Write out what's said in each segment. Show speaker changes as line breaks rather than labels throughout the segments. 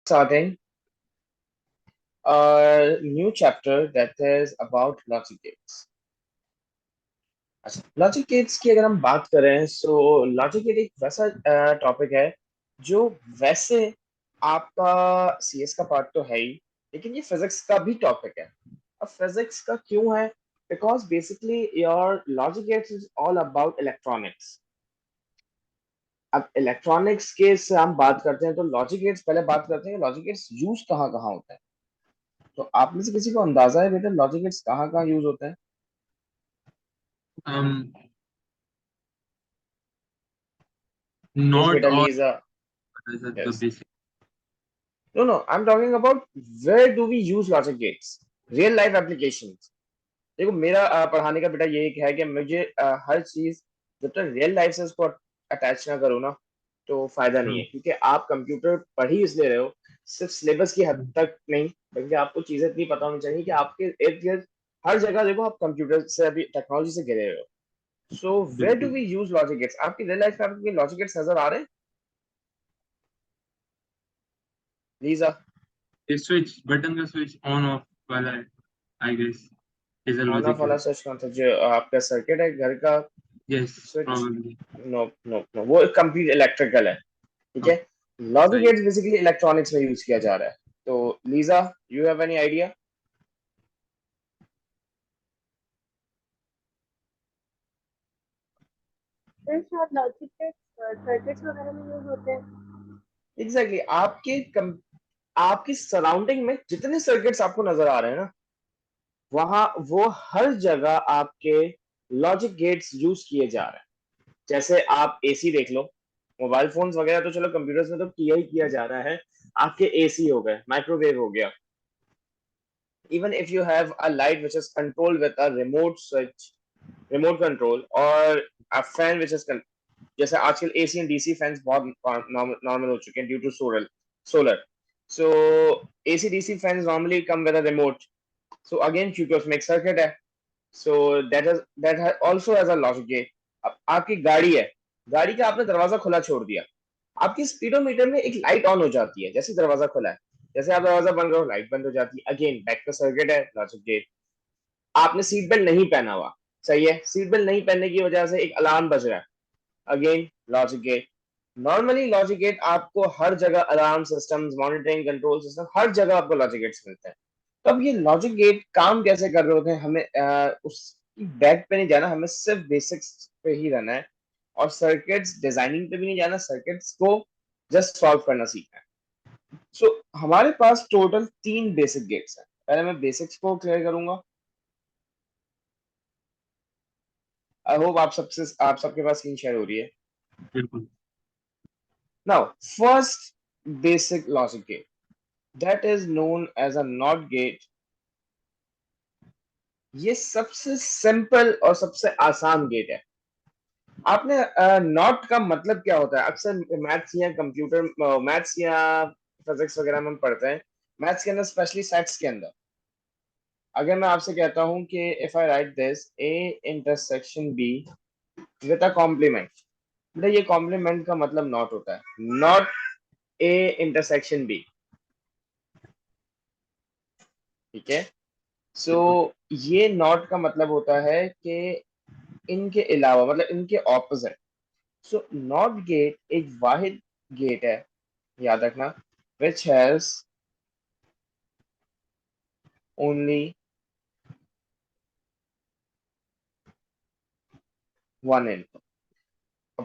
Starting a new chapter that is about logic gates. अच्छा, logic gates की अगर हम बात करें सो लॉजिक गेट एक वैसा टॉपिक है जो वैसे आपका सीएस का पार्ट तो है ही, लेकिन ये फिजिक्स का भी टॉपिक है। अब फिजिक्स का क्यों है? Because basically your logic gates is all about electronics. अब इलेक्ट्रॉनिक्स के से हम बात करते हैं तो लॉजिक गेट्स पहले बात करते हैं, लॉजिक गेट्स यूज कहाँ कहाँ होते हैं। तो आप में से किसी को अंदाजा है बेटा लॉजिक गेट्स कहाँ कहाँ यूज होते हैं?
Um,
यस
not
बेटा,
all
Lisa.
the
yes.
basic.
No, no, I'm talking about where do we use logic gates? Real life applications. देखो मेरा पढ़ाने का बेटा ये एक है कि मुझे हर चीज जब तक रियल लाइफ से उसको अटैच ना करो ना तो फायदा नहीं है,
True.
क्योंकि आप कंप्यूटर पढ़ ही इसलिए रहे हो, सिर्फ सिलेबस की हद तक नहीं, बल्कि आपको चीजें इतनी पता होनी चाहिए कि आपके इर्द गिर्द हर जगह देखो आप कंप्यूटर से अभी टेक्नोलॉजी से घिरे हुए हो। सो वेयर डू
बिल्कुल।
We use logic gates? आपकी रियल लाइफ में आपके लॉजिक गेट्स नजर आ रहे हैं लीजा?
ये स्विच बटन का स्विच ऑन ऑफ वाला है, I guess is a
on off
logic
वाला
गेट।
स्विच कौन सा, जो आपका सर्किट है घर का
yes,
switch?
Probably.
No no no, वो कंप्लीट इलेक्ट्रिकल है। ठीक है। लॉजिक
सही।
गेट्स बेसिकली इलेक्ट्रॉनिक्स में यूज किया जा रहा है। तो Liza, you have any idea?
फिर शायद लॉजिक के सर्किट्स वगैरह में यूज होते हैं।
एग्जैक्टली आपकी सराउंडिंग में जितने सर्किट्स आपको नजर आ रहे हैं ना, वहां वो हर जगह आपके लॉजिक गेट्स यूज किए जा रहे हैं। जैसे आप एसी देख लो, मोबाइल फोन्स वगैरह तो चलो कंप्यूटर्स में तो किया ही किया जा रहा है। आपके एसी हो गए, माइक्रोवेव हो गया, even if you have a light which is controlled with a remote switch, remote control, और a fan which is जैसे आजकल एसी एंड डीसी फैंस बहुत नॉर्मल हो चुके हैं due to solar. So AC DC fans normally come with a remote. So again क्योंकि उसमें एक सर्किट है, so that also has a logic gate. अब आपकी गाड़ी है, गाड़ी का आपने दरवाजा खुला छोड़ दिया, आपकी स्पीडोमीटर में एक लाइट ऑन हो जाती है जैसे दरवाजा खुला है, जैसे आप दरवाजा बंद करो लाइट बंद हो जाती है। अगेन बैक का सर्किट है, लॉजिक गेट। आपने सीट बेल्ट नहीं पहना हुआ, सही है, सीट बेल्ट नहीं पहनने की वजह से एक अलार्म बज रहा है, again logic gate. Normally logic gate आपको हर जगह alarm systems, monitoring control system, हर जगह आपको लॉजिक गेट्स मिलते हैं। तो अब ये लॉजिक गेट काम कैसे कर रहे होते हैं, हमें उसकी बैक पे नहीं जाना, हमें सिर्फ बेसिक्स पे ही रहना है। और सर्किट्स डिजाइनिंग पे भी नहीं जाना, सर्किट्स को जस्ट सॉल्व करना सीखना है। सो हमारे पास टोटल 3 बेसिक गेट्स हैं। पहले मैं बेसिक्स को क्लियर करूंगा। आई होप आप सबके पास स्क्रीन शेयर हो रही है।
बिल्कुल।
Now first basic logic gate that is known as a NOT gate. ये सबसे सिंपल और सबसे आसान गेट है। आपने नॉट का मतलब क्या होता है, अक्सर मैथ्स या कंप्यूटर मैथ्स या फिजिक्स वगैरह में हम पढ़ते हैं, मैथ्स के अंदर स्पेशली सेट्स के अंदर। अगर मैं आपसे कहता हूं कि if I right this A intersection be with a compliment, बेटा ये कॉम्प्लीमेंट का मतलब नॉट होता है, नॉट ए इंटरसेक्शन बी। ठीक है। सो
बिल्कुल।
ये नॉट का मतलब होता है कि इनके अलावा, मतलब इनके ऑपोजिट। सो नॉट गेट एक वाहिद गेट है, याद रखना, which has only one input.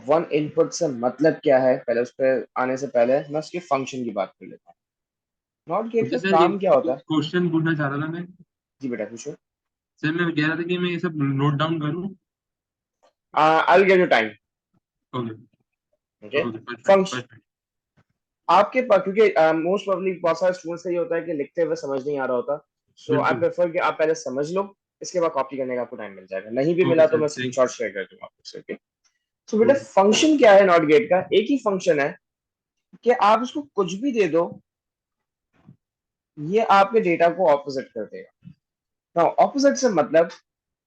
One input से मतलब क्या है, पहले उस पर आने से पहले मैं उसके फंक्शन की बात कर लेता हूँ। नॉट गेट
मुझे
का
सर एक
काम क्या होता है?
क्वेश्चन पूछना चाह रहा था मैं।
जी बेटा पूछो।
सर मैं कह रहा था कि मैं ये सब नोट डाउन करूँ।
I will give you time.
Okay.
Okay.
Okay, perfect
function
perfect.
आपके पास, क्योंकि मोस्ट प्रोबब्ली बहुत सारे स्टूडेंट्स का ये होता है कि लिखते हुए समझ नहीं आ रहा होता। सो आई
बिल्कुल।
प्रेफर कि आप पहले समझ लो, इसके बाद कॉपी करने का आपको टाइम मिल जाएगा। नहीं भी
ओके
मिला तो
सर,
मैं
थैंक
स्क्रीनशॉट शेयर कर दूंगा आपसे। ओके। तो
यू।
बेटा फंक्शन क्या है नॉट गेट का? एक ही फंक्शन है कि आप उसको कुछ भी दे दो, ये आपके डेटा को ऑपोजिट कर देगा। नाउ ऑपोजिट से मतलब,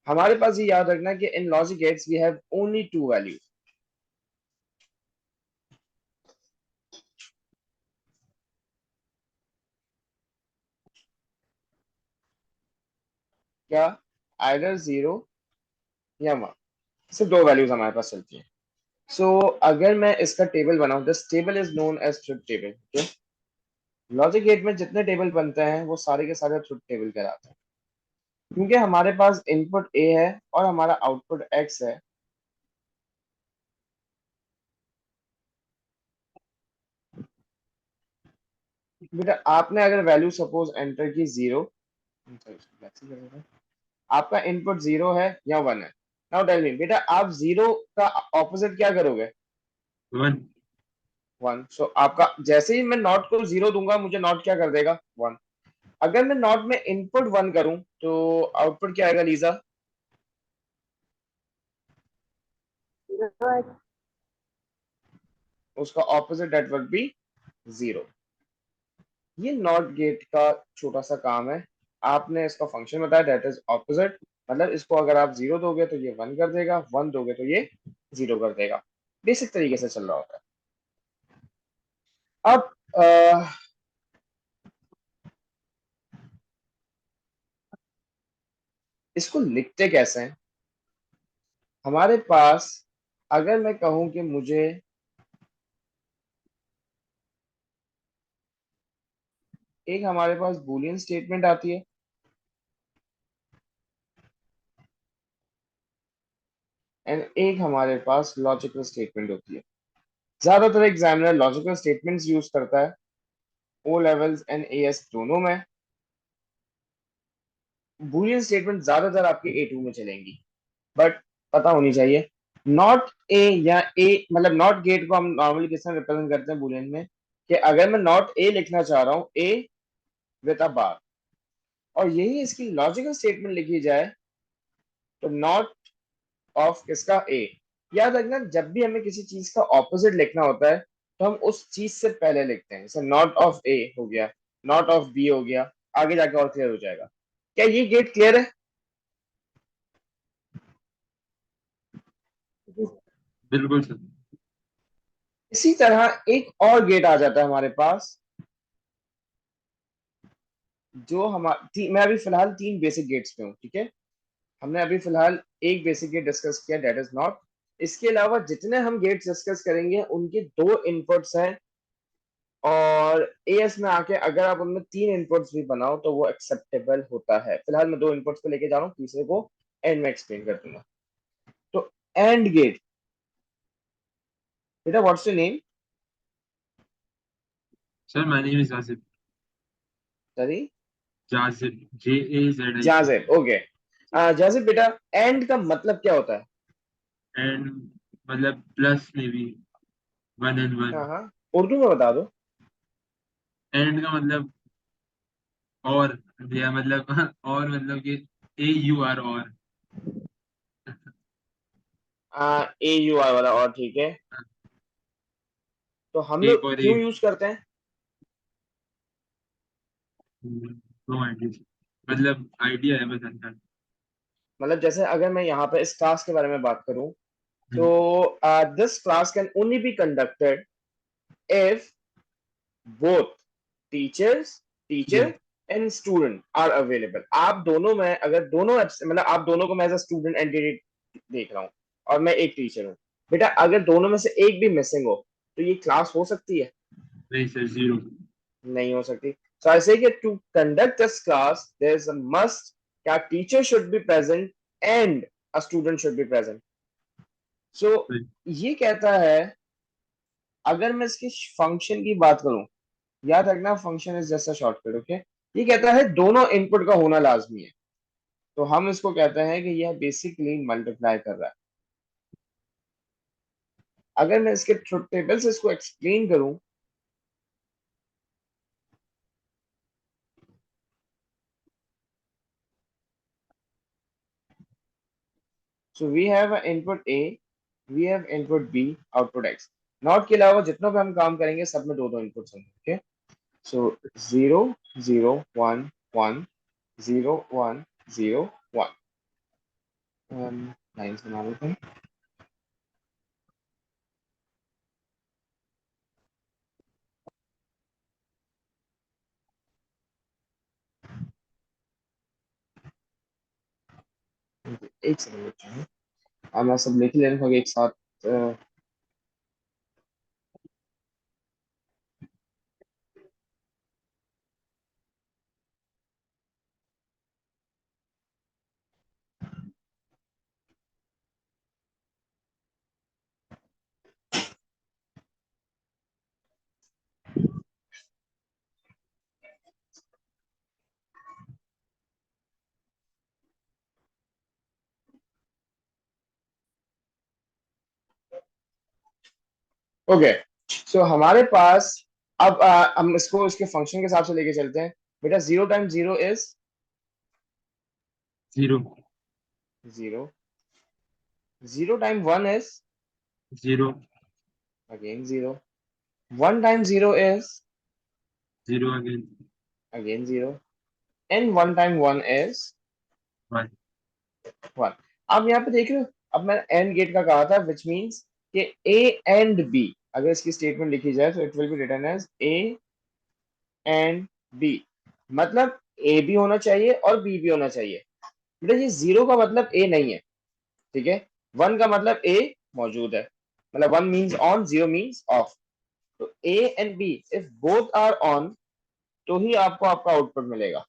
हमारे पास ये याद रखना कि in logic gates we have only two values. क्या, आइदर 0 या 1, सिर्फ दो वैल्यूज हमारे पास चलती है। सो अगर मैं इसका टेबल बनाऊं, this table is known as truth table. Logic gate में जितने टेबल बनते हैं वो सारे के सारे ट्रुथ टेबल कहलाते हैं, क्योंकि हमारे पास इनपुट ए है और हमारा आउटपुट एक्स है। बेटा आपने अगर वैल्यू सपोज एंटर की 0, आपका इनपुट 0 है या 1 है। नाउ टेल मी बेटा, आप 0 का ऑपोजिट क्या करोगे?
1.
1। सो आपका जैसे ही मैं नॉट को 0 दूंगा, मुझे नॉट क्या कर देगा? 1। अगर मैं नॉट में इनपुट 1 करूं तो आउटपुट क्या आएगा लीजा?
0
उसका ऑपोजिट दैट वुड बी 0। ये नॉट गेट का छोटा सा काम है। आपने इसका फंक्शन बताया दैट इज ऑपोजिट, मतलब इसको अगर आप 0 दोगे तो ये 1 कर देगा, 1 दोगे तो ये 0 कर देगा। बेसिक तरीके से चल रहा होता है। अब इसको लिखते कैसे हैं? हमारे पास, अगर मैं कहूं कि मुझे एक, हमारे पास बूलियन स्टेटमेंट आती है एंड एक हमारे पास लॉजिकल स्टेटमेंट होती है। ज्यादातर एग्जामिनर लॉजिकल स्टेटमेंट्स यूज करता है, ओ लेवल्स एंड एएस दोनों में। बूलियन स्टेटमेंट ज्यादातर आपके ए2 में चलेंगी, बट पता होनी चाहिए। नॉट ए या ए, मतलब नॉट गेट को हम नॉर्मली किस तरह रिप्रेजेंट करते हैं बूलियन में, कि अगर मैं नॉट ए लिखना चाह रहा हूं, ए विद अ बार, और यही इसकी लॉजिकल स्टेटमेंट लिखी जाए, तो नॉट ऑफ किसका? ए। याद रखना, जब भी हमें किसी चीज का ऑपोजिट लिखना होता है तो हम उस चीज से पहले लिखते हैं। जैसे नॉट ऑफ ए हो गया, नॉट ऑफ बी हो गया, आगे जाके और क्लियर हो जाएगा। क्या ये गेट क्लियर है?
बिल्कुल सर.
इसी तरह एक और गेट आ जाता है हमारे पास, जो मैं अभी फिलहाल 3 बेसिक गेट्स पे हूँ, ठीक है। हमने अभी फिलहाल एक बेसिक गेट डिस्कस किया, डेट इज नॉट। इसके अलावा जितने हम गेट्स डिस्कस करेंगे उनके 2 इनपुट्स हैं, और एएस में आके अगर आप उनमें 3 इनपुट्स भी बनाओ तो वो एक्सेप्टेबल होता है। फिलहाल मैं 2 इनपुट्स पे लेके जा रहा हूँ, तीसरे को एंड में एक्सप्लेन कर दूंगा। तो एंड गेट, बेटा what's your name?
Sir, my name is Jasip.
Sorry,
Jasip. JAZIP.
Jazib, okay. Jazib बेटा, एंड का मतलब क्या होता है?
And मतलब प्लस में भी 1 and 1.
हाँ हाँ, उर्दू में बता दो।
एंड का मतलब और, या मतलब और मतलब कि AUR और.
ए यू आर वाला, और ठीक है। तो हम
एक
लोग
और
क्यों
एक.
यूज करते हैं?
दो आइडिया, मतलब आइडिया है बस अंदर.
मतलब जैसे अगर मैं यहाँ पे इस क्लास के बारे में बात करूं,
हम्म.
तो this class can only be conducted if both teachers
ये.
Teacher and student are available. आप दोनों में अगर दोनों मतलब आप दोनों को मैं एज अ स्टूडेंट एंटिटी देख रहा हूँ और मैं एक टीचर हूँ, बेटा अगर दोनों में से एक भी मिसिंग हो तो ये क्लास हो सकती है?
नहीं सर, 0.
नहीं हो सकती। So I say to conduct this class there is a must, क्या teacher should be present and a student should be present. So ये कहता है, अगर मैं इसके फंक्शन की बात करूं, याद रखना function is just a shortcut, okay. ये कहता है दोनों इनपुट का होना लाजमी है, तो हम इसको कहते हैं कि यह बेसिकली मल्टीप्लाई कर रहा है। अगर मैं इसके ट्रुथ टेबल से इसको एक्सप्लेन करूं, so we have input A, we have input B, output X. NOT के अलावा जितना भी हम काम करेंगे सब में दो दो इनपुट्स होंगे, ओके। सो 0 0 1 1, 0 1 0 1, लाइन्स बना लेते हैं। एक सेकंड बच्चों, अब मैं सब लिख लेने होंगे एक साथ। ओके, सो हमारे पास अब हम इसको इसके फंक्शन के हिसाब से लेके चलते हैं। बेटा 0 time 0 is
0
0, 0 time 1 is
0
again 0, 1 time 0 is
0 again
again 0, and 1 time 1 is
1
1। अब यहाँ पे देख रहे हो, अब मैंने एंड गेट का कहा था, विच मीन्स कि ए एंड बी, अगर इसकी स्टेटमेंट लिखी जाए तो it will be written as A and B, मतलब ए भी होना चाहिए और बी भी होना चाहिए। बेटा ये 0 का मतलब ए नहीं है, ठीक है। 1 का मतलब ए मौजूद है, मतलब 1 मीन्स ऑन, 0 मीन्स ऑफ। तो A and B if both are on तो ही आपको आपका आउटपुट मिलेगा।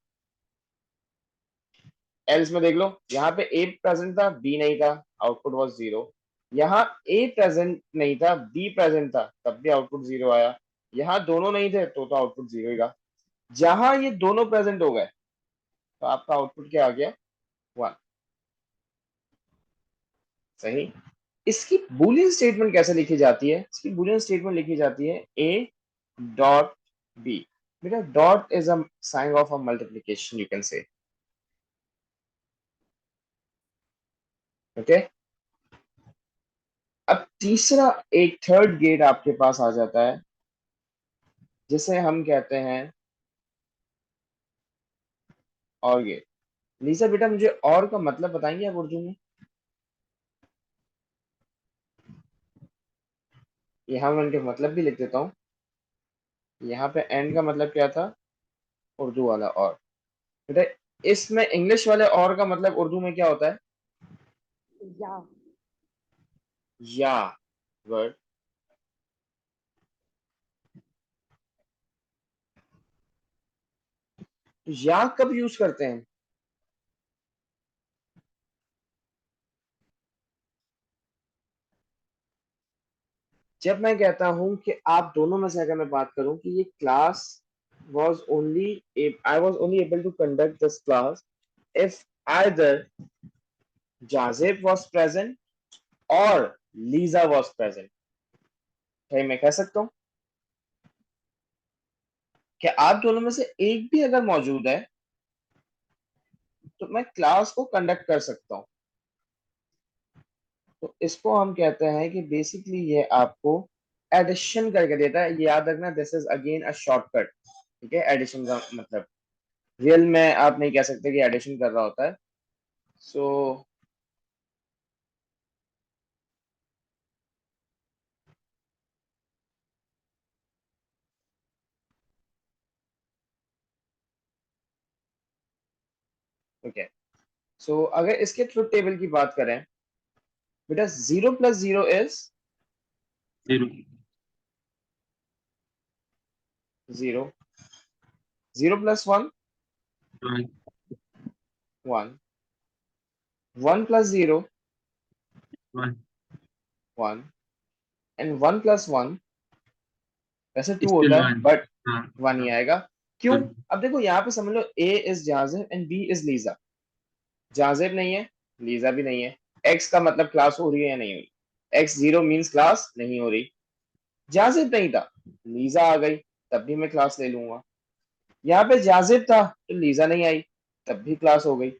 एल्स में देख लो, यहाँ पे ए प्रेजेंट था, बी नहीं था, आउटपुट वाज 0। यहाँ ए प्रेजेंट नहीं था, बी प्रेजेंट था, तब भी आउटपुट 0 आया। यहाँ दोनों नहीं थे तो आउटपुट 0 ही था। जहां ये दोनों प्रेजेंट हो गए तो आपका आउटपुट क्या आ गया, 1। सही। इसकी बूलियन स्टेटमेंट कैसे लिखी जाती है? इसकी बूलियन स्टेटमेंट लिखी जाती है ए डॉट बी। बेटा dot is a sign of a multiplication, you can say, okay. अब तीसरा एक थर्ड गेट आपके पास आ जाता है, जिसे हम कहते हैं और गेट। लीसा बेटा मुझे और का मतलब बताएंगे आप उर्दू में? यहाँ मैं उनके मतलब भी लिख देता हूँ। यहाँ पे एंड का मतलब क्या था, उर्दू वाला और। बेटा इसमें इंग्लिश वाले और का मतलब उर्दू में क्या होता है?
या।
या। गुड। तो या कब यूज करते हैं? जब मैं कहता हूं कि आप दोनों में से अगर मैं बात करूं कि ये class was only I was only able to conduct this class if either Jazib was present or Lisa was present। क्या मैं कह सकता हूं कि आप दोनों में से एक भी अगर मौजूद है तो मैं क्लास को कंडक्ट कर सकता हूं। तो इसको हम कहते हैं कि बेसिकली ये आपको एडिशन करके देता है। ये याद रखना, this is again a shortcut, ठीक है। एडिशन का मतलब रियल में आप नहीं कह सकते कि एडिशन कर रहा होता है। सो ओके, सो अगर इसके ट्रुथ टेबल की बात करें, बेटा 0 plus 0 is
0
0, 0 plus 1
1
1, 1 plus 0
1
1, and 1 plus 1 वैसे 2
स्टिल
होता है
1
बट
हाँ
1 ही
हाँ
आएगा। क्यों?
good
अब देखो यहाँ पे समझ लो A is Jazib and B is Lisa. Jazib नहीं है, लीजा भी नहीं है। एक्स का मतलब क्लास हो रही है या नहीं हो रही? एक्स 0 मीन्स क्लास नहीं हो रही। जाजिब नहीं था, लीजा आ गई, तब भी मैं क्लास ले लूंगा। यहाँ पे जाजिब था तो लीजा नहीं आई, तब भी क्लास हो गई।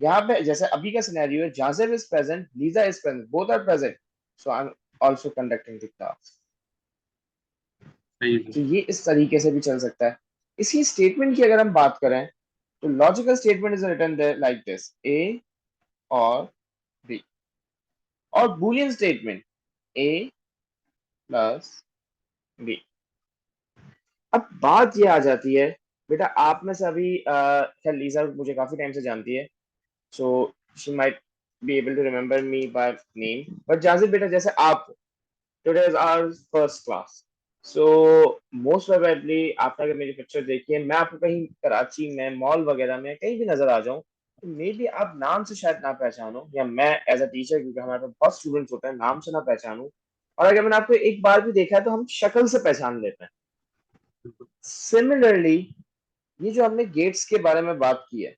यहाँ पे जैसे अभी का सिनेरियो है, Jazib is present, Liza is present, both are present, so I am also conducting the class.
सही है
तो ये इस तरीके से भी चल सकता है। इसकी स्टेटमेंट की अगर हम बात करें तो logical statement is written there like this, A और बी। और Boolean statement A plus B. अब बात ये आ जाती है, बेटा आप में से अभी खैर लीजा मुझे काफी टाइम से जानती है, so she might be able to remember me by name, but Jazib बेटा जैसे आप, today is our first class, so most probably आपने अगर मेरी पिक्चर देखी है, मैं आपको कहीं कराची में मॉल वगैरह में कहीं भी नजर आ जाऊं, तो मे बी आप नाम से शायद ना पहचानो, या मैं एज अ टीचर, क्योंकि हमारे पास बहुत स्टूडेंट्स होते हैं, नाम से ना पहचानूं, और अगर मैंने आपको एक बार भी देखा है तो हम शक्ल से पहचान लेते हैं। सिमिलरली ये जो हमने गेट्स के बारे में बात की है,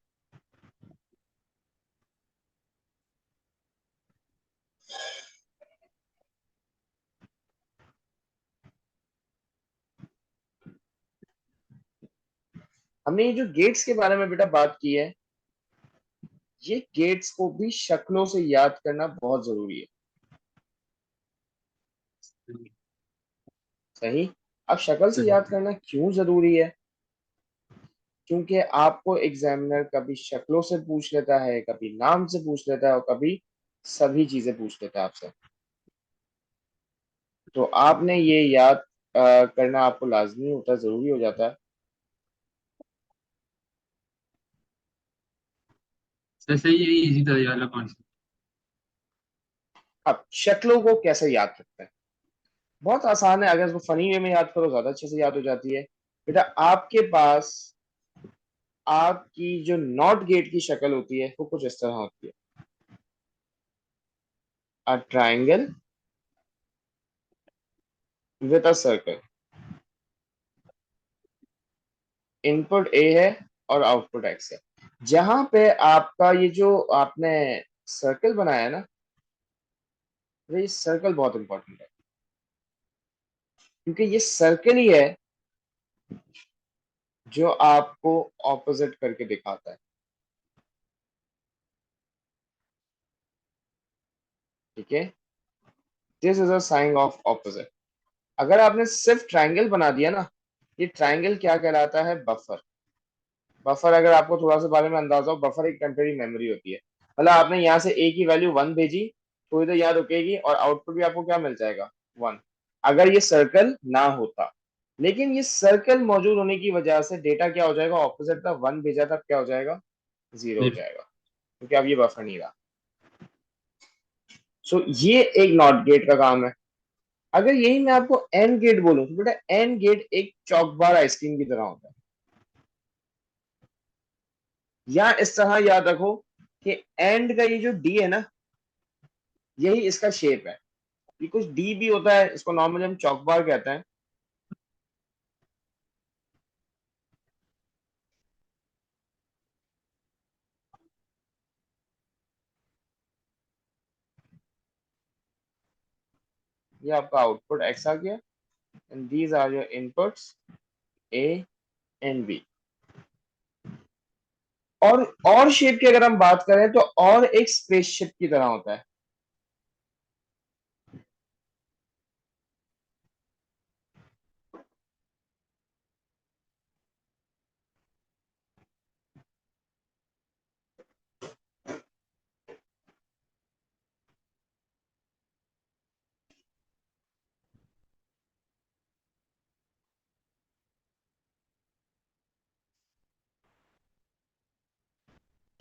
हमने ये जो गेट्स के बारे में बेटा बात की है, ये गेट्स को भी शक्लों से याद करना बहुत जरूरी है। सही। अब शक्ल से
सही।
याद करना क्यों जरूरी है? क्योंकि आपको एग्जामिनर कभी शक्लों से पूछ लेता है, कभी नाम से पूछ लेता है, और कभी सभी चीजें पूछ लेता है आपसे। तो आपने ये याद करना आपको लाजमी होता है, जरूरी हो जाता है।
सही है, इजी था ये वाला कॉन्सेप्ट।
अब शक्लों को कैसे याद करते हैं? बहुत आसान है, अगर इसको फनी वे में याद करो ज्यादा अच्छे से याद हो जाती है। बेटा आपके पास आपकी जो नॉट गेट की शक्ल होती है वो कुछ इस तरह होती है। A triangle with a circle. Input A है और आउटपुट एक्स है। जहां पे आपका ये जो आपने सर्कल बनाया है ना, ये सर्कल बहुत इंपॉर्टेंट है, क्योंकि ये सर्कल ही है जो आपको ऑपोजिट करके दिखाता है। ठीक है, this is a sign of opposite. अगर आपने सिर्फ ट्राइंगल बना दिया ना, ये ट्राइंगल क्या कहलाता है? बफर। बफर अगर आपको थोड़ा सा बारे में अंदाजा हो, बफर एक टेम्परेरी मेमोरी होती है। मतलब आपने यहाँ से ए की वैल्यू 1 भेजी, थोड़ी देर याद रुकेगी और आउटपुट भी आपको क्या मिल जाएगा? 1। अगर ये सर्कल ना होता, लेकिन ये सर्कल मौजूद होने की वजह से डेटा क्या हो जाएगा? ऑपोजिट था, 1 भेजा था, क्या हो जाएगा? 0 हो
जीरो।
जाएगा, क्योंकि अब ये बफर नहीं रहा। सो ये एक नॉट गेट का काम है। अगर यही मैं आपको एंड गेट बोलूं, तो बेटा एंड गेट एक चॉकबार आइसक्रीम की तरह होता है। या इस तरह याद रखो कि एंड का ये जो डी है ना, यही इसका शेप है। ये कुछ डी भी होता है, इसको नॉर्मली हम चॉकबार कहते हैं। ये आपका आउटपुट एक्स आ गया, and these are your inputs A and B. और शेप की अगर हम बात करें तो और एक स्पेसशिप की तरह होता है।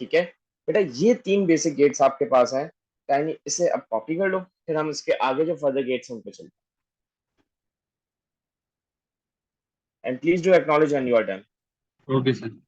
ठीक है बेटा, ये 3 बेसिक गेट्स आपके पास हैं। यानी इसे अब कॉपी कर लो, फिर हम इसके आगे जो फर्दर गेट्स हैं उन पे चलते हैं। And please do acknowledge when you are done.
Okay sir.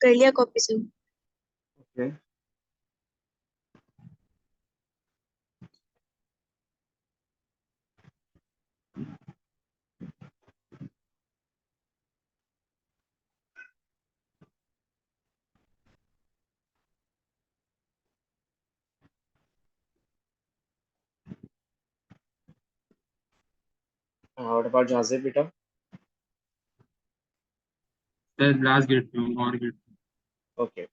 कर लिया कॉपी से।
ओके व्हाट अबाउट जहाजे बेटा?
सर लास्ट गेट पे हूँ और गेट।
ओके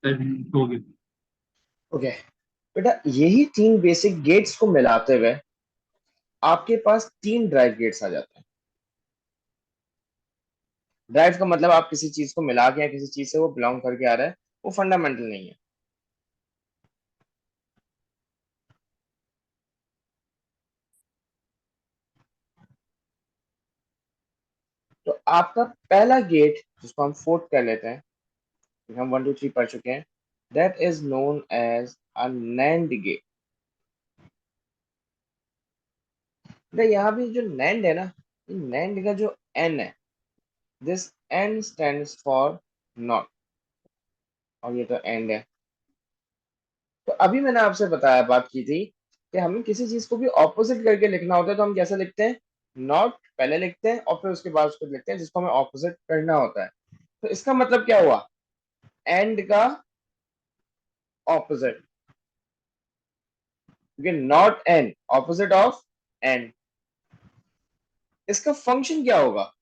सर हो गया।
ओके बेटा, यही तीन बेसिक गेट्स को मिलाते हुए आपके पास तीन ड्राइव गेट्स आ जाते हैं। ड्राइव का मतलब आप किसी चीज को मिला के या किसी चीज से वो बिलोंग करके आ रहा है, वो फंडामेंटल नहीं है। तो आपका पहला गेट, जिसको हम फोर्थ कर लेते हैं, हम 1 2 3 पढ़ चुके हैं, that is known as a NAND gate. यहाँ भी जो नैंड है ना, नैंड का जो एन है, this N stands for NOT, और ये तो एंड है। तो अभी मैंने आपसे बताया, बात की थी कि हमें किसी चीज को भी ऑपोजिट करके लिखना होता है, तो हम कैसे लिखते हैं? नॉट पहले लिखते हैं और फिर उसके बाद उसको लिखते हैं जिसको हमें ऑपोजिट करना होता है। तो इसका मतलब क्या हुआ? एंड का ऑपोजिट, क्योंकि not an opposite of and. इसका फंक्शन क्या होगा?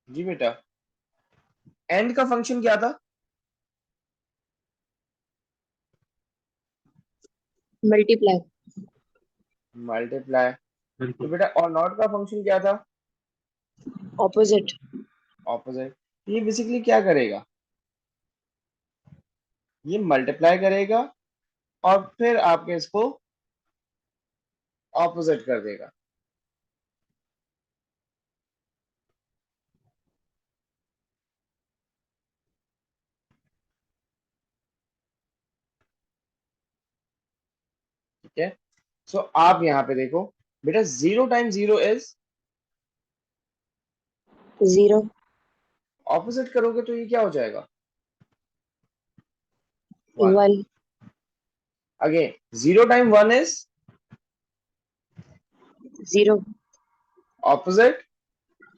जी बेटा, एंड का फंक्शन क्या था?
मल्टीप्लाई।
मल्टीप्लाई। तो
बिल्कुल।
बेटा, और नॉट का फंक्शन क्या था?
ऑपोजिट।
ऑपोजिट। ये बेसिकली क्या करेगा? ये मल्टीप्लाई करेगा और फिर आपके इसको ऑपोजिट कर देगा। ठीक है, सो आप यहाँ पे देखो बेटा, 0 टाइम्स 0 इज,
जीरो।
ऑपोजिट करोगे तो ये क्या हो जाएगा? 1।
One.
Again 0 time 1 is,
zero.
Opposite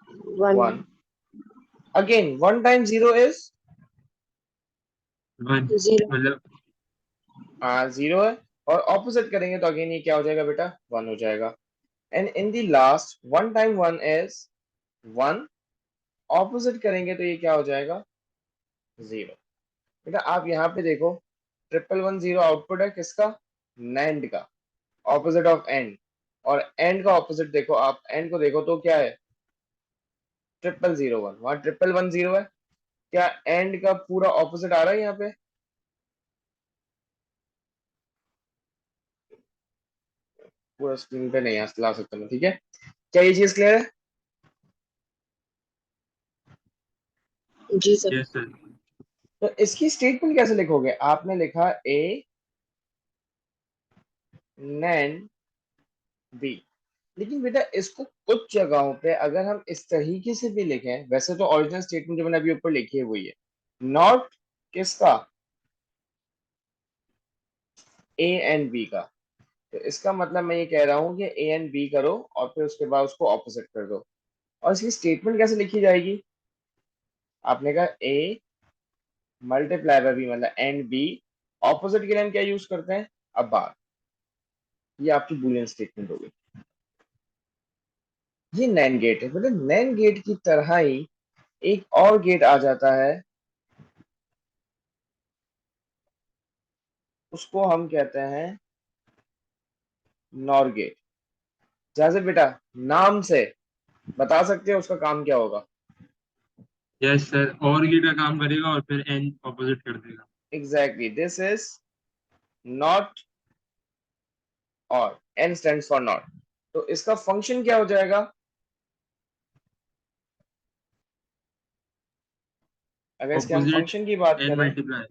one.
1। Again 1 time 0 is,
one
zero.
मतलब
0 है, और ऑपोजिट करेंगे तो अगेन ये क्या हो जाएगा बेटा? 1 हो जाएगा। And in the last 1 time 1 is 1, opposite करेंगे तो ये क्या हो जाएगा? 0। बेटा आप यहाँ पे देखो, 111 0 आउटपुट है किसका? नैंड का, ऑपोजिट ऑफ एंड। और एंड का ऑपोजिट देखो, आप एंड को देखो तो क्या है? 0001। वहां 1110 है। क्या एंड का पूरा ऑपोजिट आ रहा है यहाँ पे? पूरा स्क्रीन पे नहीं ला सकता मैं, ठीक है? क्या ये चीज क्लियर है?
जी सर।
Yes sir.
तो इसकी स्टेटमेंट कैसे लिखोगे? आपने लिखा ए नैन बी, लेकिन बेटा इसको कुछ जगहों पे अगर हम इस तरीके से भी लिखें, वैसे तो ओरिजिनल स्टेटमेंट जो मैंने अभी ऊपर लिखी है वही है, नॉट किसका? ए एंड बी का। तो इसका मतलब मैं ये कह रहा हूं कि ए एंड बी करो और फिर उसके बाद उसको ऑपोजिट कर दो। और इसकी स्टेटमेंट कैसे लिखी जाएगी? आपने कहा ए मल्टीप्लाई बाय बी, मतलब एंड बी ऑपोजिट के लिए हम क्या यूज करते हैं, अब बार। ये आपकी बूलियन स्टेटमेंट हो गई। ये नैन गेट है, मतलब नैन गेट की तरह ही एक और गेट आ जाता है, उसको हम कहते हैं नॉर गेट। जैसे बेटा नाम से बता सकते हो उसका काम क्या होगा।
यस सर, और गेट का काम करेगा और फिर एन ऑपोजिट कर देगा।
एग्जैक्टली, दिस इज नॉट और, एन स्टैंड्स फॉर नॉट। तो इसका फंक्शन क्या हो जाएगा, अगर इसके हम
ऑपोजिट
फंक्शन की बात
एन
करें।
मल्टीप्लाई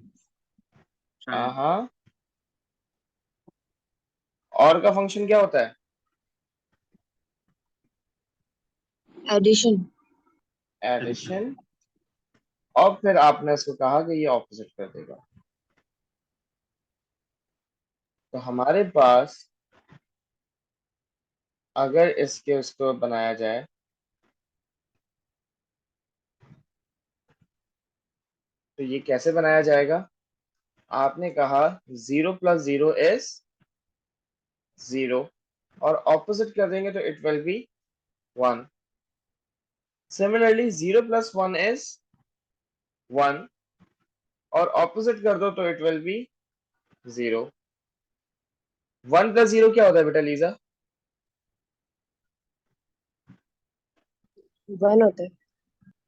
शायद।
हाँ, और का फंक्शन क्या होता है,
एडिशन।
एडिशन। और फिर आपने इसको कहा कि ये ऑपोजिट कर देगा। तो हमारे पास अगर इसके उसको बनाया जाए, तो ये कैसे बनाया जाएगा, आपने कहा 0 + 0 इज 0, और ऑपोजिट कर देंगे तो it will B 1। Similarly 0 + 1 is 1, और ऑपोजिट कर दो तो इट विल बी 0। 1 + 0 क्या होता है बेटा लीजा,
1 होता है।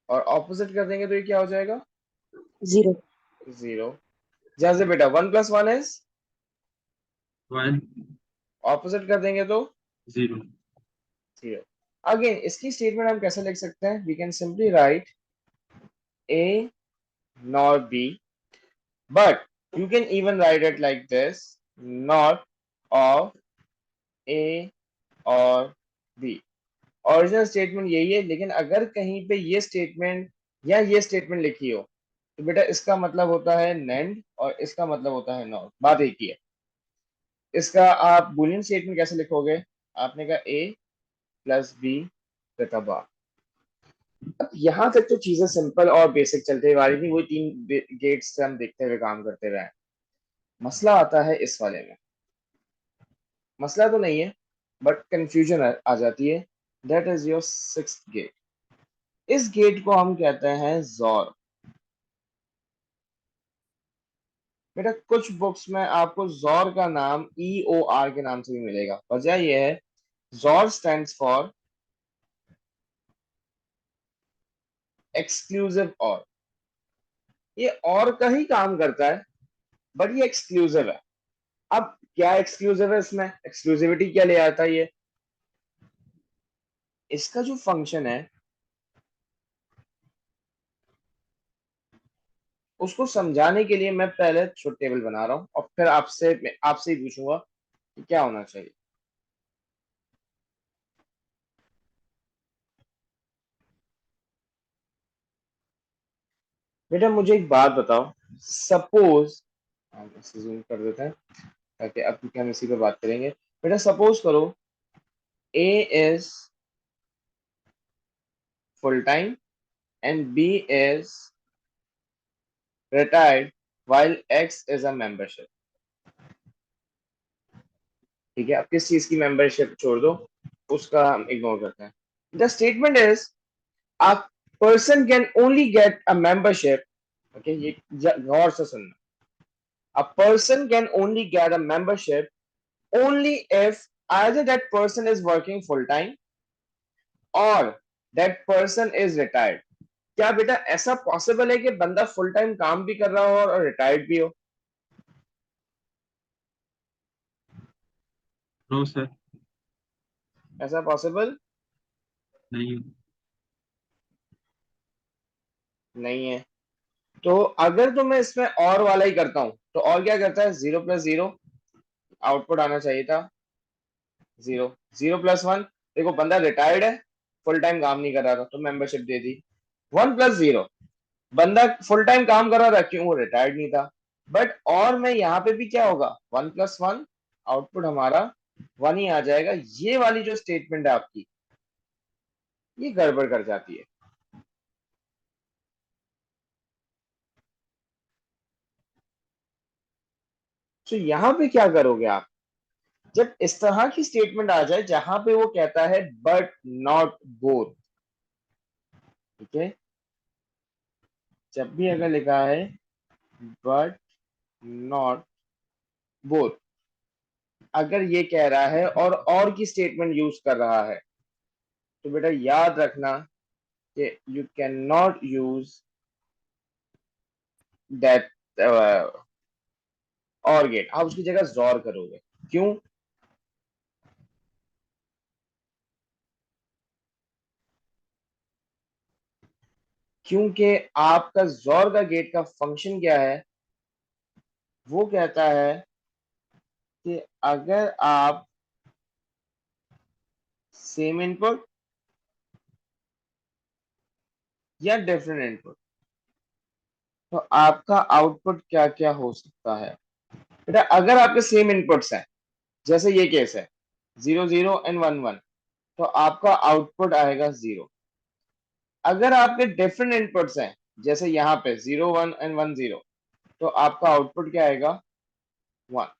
और ऑपोजिट कर देंगे तो ये क्या हो जाएगा,
0।
0। जैसे बेटा 1 + 1 इज,
1
ऑपोजिट कर देंगे तो
0।
0। अगेन इसकी स्टेटमेंट हम कैसे लिख सकते हैं, we can simply write a nor b, but you can even write it like this, not of a or b। Original statement यही है, लेकिन अगर कहीं पे ये स्टेटमेंट या ये स्टेटमेंट लिखी हो तो बेटा इसका मतलब होता है नैंड और इसका मतलब होता है नॉट, बात एक ही है। इसका आप बूलियन स्टेटमेंट कैसे लिखोगे, आपने कहा a + b तथा बार। अब यहाँ तक तो चीजें सिंपल और बेसिक चलते हुए आ रही थी, वही 3 गेट्स से हम देखते हुए काम करते रहे। मसला आता है इस वाले में, मसला तो नहीं है बट कंफ्यूजन आ जाती है। That is your 6th gate. इस गेट को हम कहते हैं जॉर। बेटा कुछ बुक्स में आपको जॉर का नाम EOR के नाम से भी मिलेगा, वजह यह है जॉर स्टैंड्स फॉर एक्सक्लूसिव और। ये और का ही काम करता है बट ये एक्सक्लूसिव है। अब क्या एक्सक्लूसिव है इसमें, एक्सक्लूसिविटी क्या ले आता है ये, इसका जो फंक्शन है उसको समझाने के लिए मैं पहले छोटा टेबल बना रहा हूं और फिर आपसे ही पूछूंगा कि क्या होना चाहिए। बेटा मुझे एक बात बताओ, सपोज हम इसे जूम कर देते हैं ताकि अब क्योंकि हम इसी पे बात करेंगे। बेटा सपोज करो A is full time and B is retired while X is a membership. ठीक है, अब किस चीज की मेंबरशिप छोड़ दो, उसका हम इग्नोर करते हैं। The statement is a person can only get a membership, okay, ये गौर से सुनना, a person can only get a membership only if either that person is working full time or that person is retired। क्या बेटा ऐसा possible है कि बंदा full time काम भी कर रहा हो और रिटायर्ड भी हो,
नो सर,
ऐसा पॉसिबल
नहीं।
नहीं है। तो अगर तो मैं इसमें और वाला ही करता हूं तो और क्या करता है, 0 + 0 आउटपुट आना चाहिए था 0। 0 + 1, देखो बंदा रिटायर्ड है, फुल टाइम काम नहीं कर रहा था तो मेंबरशिप दे दी। 1 + 0, बंदा फुल टाइम काम कर रहा था क्यों, वो रिटायर्ड नहीं था। बट और मैं यहाँ पे भी क्या होगा, 1 + 1 आउटपुट हमारा 1 ही आ जाएगा। ये वाली जो स्टेटमेंट है आपकी ये गड़बड़ कर जाती है। तो यहाँ पे क्या करोगे आप, जब इस तरह की स्टेटमेंट आ जाए जहां पे वो कहता है बट नॉट बोथ, ठीक है, जब भी अगर लिखा है बट नॉट बोथ, अगर ये कह रहा है और की स्टेटमेंट यूज कर रहा है, तो बेटा याद रखना कि you can not use that और गेट, आप उसकी जगह जोर करोगे। क्यों? क्योंकि आपका जोर का गेट का फंक्शन क्या है, वो कहता है कि अगर आप सेम इनपुट या डिफरेंट इनपुट, तो आपका आउटपुट क्या क्या हो सकता है। बेटा अगर आपके सेम इनपुट्स हैं, जैसे ये केस है 0 0 एंड 1 1, तो आपका आउटपुट आएगा 0। अगर आपके डिफरेंट इनपुट्स हैं, जैसे यहाँ पे 0 1 एंड 1 0, तो आपका आउटपुट क्या आएगा 1।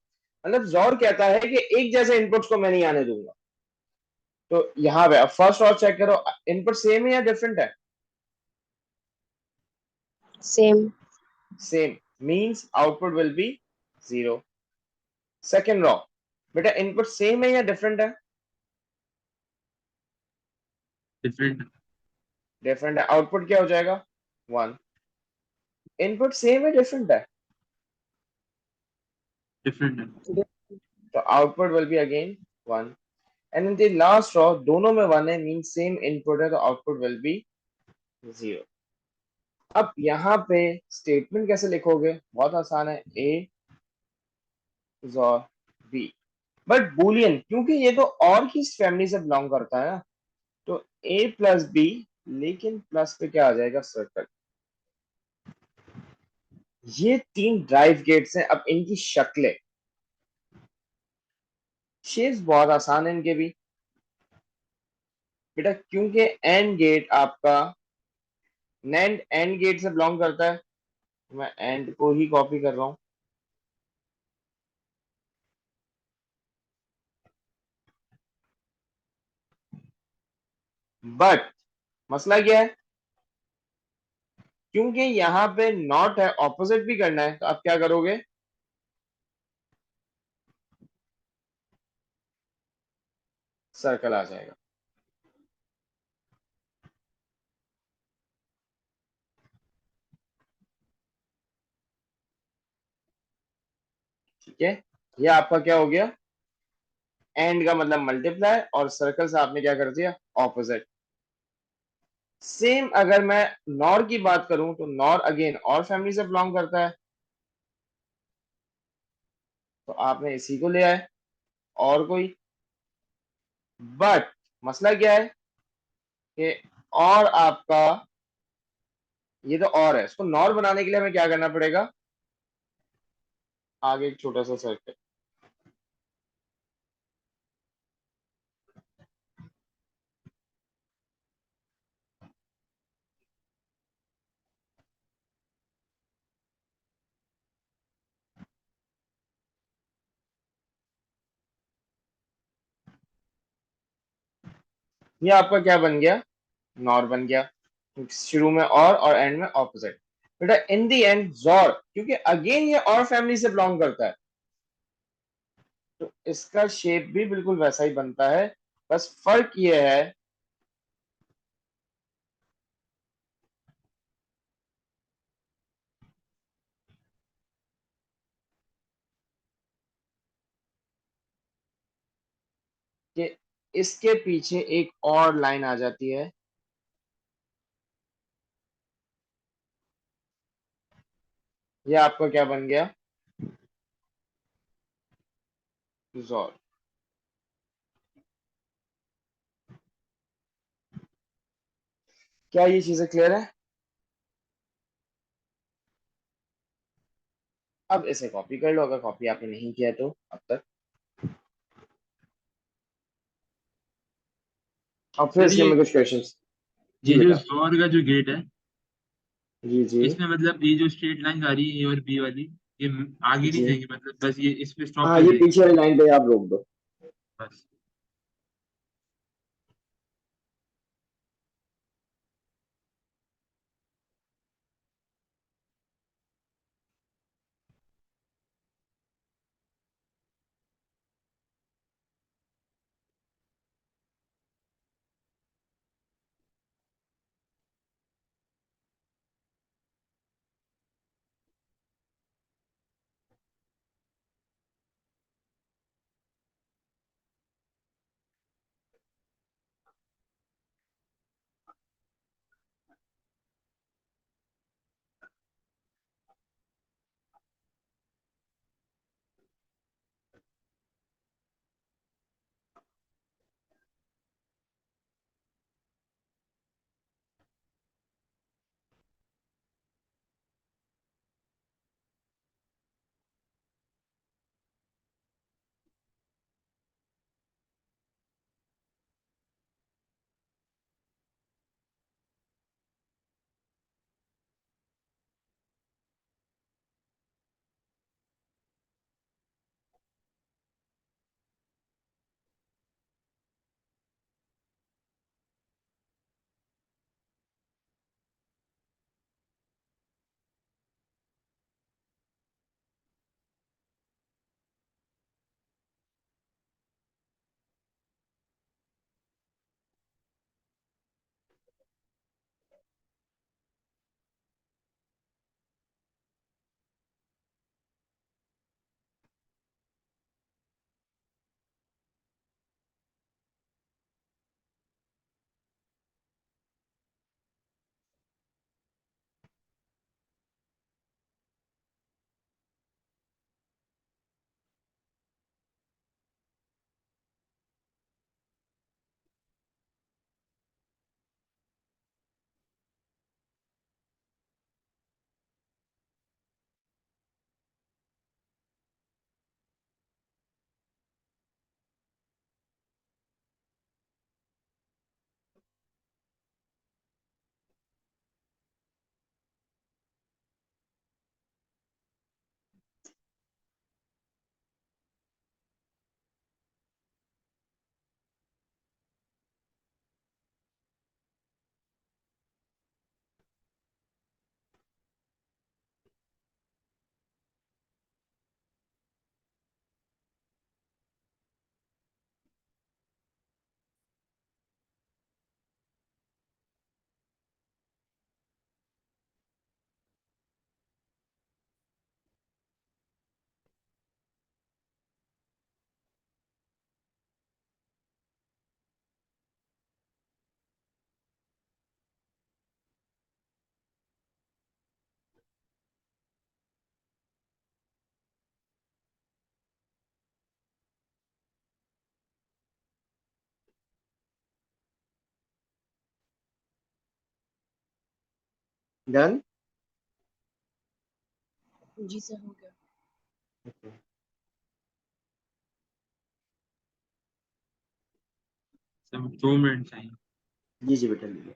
मतलब जोर कहता है कि एक जैसे इनपुट्स को मैं नहीं आने दूंगा। तो यहाँ पे अब फर्स्ट और चेक करो, इनपुट सेम है या डिफरेंट है?
Same.
Same means output will be 0। Second row, बेटा इनपुट सेम है या डिफरेंट है?
डिफरेंट
डिफरेंट है, आउटपुट क्या हो जाएगा 1। इनपुट सेम है डिफरेंट है?
डिफरेंट है।
तो output will be again 1। And in the last row दोनों में 1 है, मीन सेम इनपुट है, तो आउटपुट विल बी 0। अब यहाँ पे स्टेटमेंट कैसे लिखोगे, बहुत आसान है, ए और बी, बट बुलियन, क्योंकि ये तो और की फैमिली से बिलोंग करता है ना, तो ए प्लस बी, लेकिन प्लस पे क्या आ जाएगा सर्कल। ये 3 ड्राइव गेट्स हैं। अब इनकी शक्लें, शेप्स बहुत आसान है इनके भी बेटा, क्योंकि एंड गेट आपका नैंड एंड गेट से बिलोंग करता है, मैं एंड को ही कॉपी कर रहा हूं। बट मसला क्या है, क्योंकि यहाँ पे नॉट है, ऑपोजिट भी करना है, तो आप क्या करोगे, सर्कल आ जाएगा। ठीक है, ये आपका क्या हो गया, एंड का मतलब मल्टीप्लाई, और सर्कल से आपने क्या कर दिया, ऑपोजिट। सेम अगर मैं नॉर की बात करूं, तो नॉर अगेन और फैमिली से बिलोंग करता है, तो आपने इसी को ले आए, और कोई। बट मसला क्या है कि और आपका ये तो और है, इसको नॉर बनाने के लिए हमें क्या करना पड़ेगा, आगे एक छोटा सा सर्कल। ये आपका क्या बन गया, नॉर बन गया, शुरू में और एंड में ऑपोजिट। बेटा इन दी एंड जोर, क्योंकि अगेन ये और फैमिली से बिलोंग करता है, तो इसका शेप भी बिल्कुल वैसा ही बनता है। बस फर्क ये है कि इसके पीछे एक और लाइन आ जाती है, ये आपका क्या बन गया, जोर। क्या ये चीजें क्लियर है? अब इसे कॉपी कर लो, अगर कॉपी आपने नहीं किया तो अब तक, और फिर
सर
इसके
ये
में कुछ क्वेश्चंस। जी
ये जो
बेटा।
जोर का जो गेट है,
जी जी।
इसमें मतलब ये जो स्ट्रेट लाइन आ रही है ए और बी वाली, ये आगे नहीं
जी।
जाएंगे, मतलब बस ये इस पे स्टॉप
हाँ,
कर
ये
देंगे
पीछे वाली लाइन पे आप रोक दो।
बस।
डन।
जी सर हो गया।
सब 2 मिनट चाहिए।
जी जी बेटा लीजिए।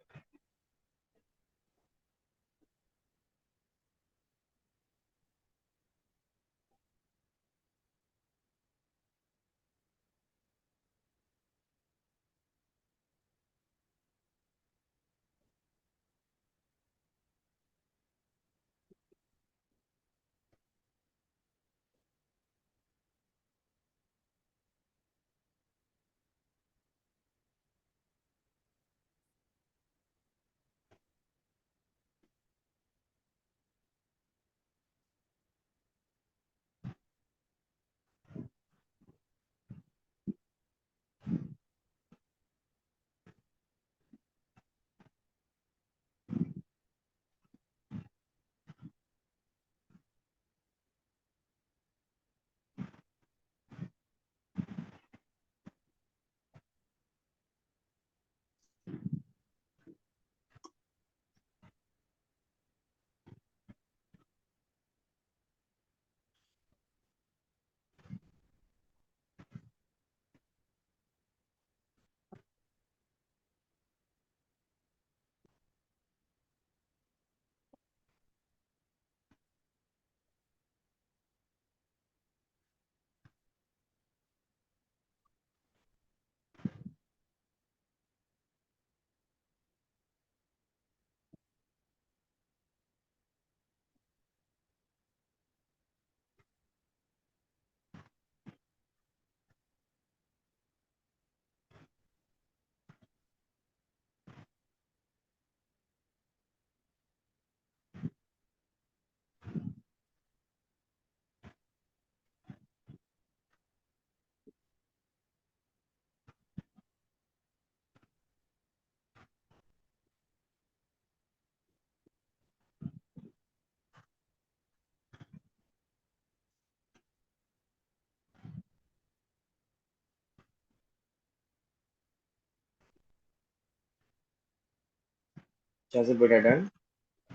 Just put it done.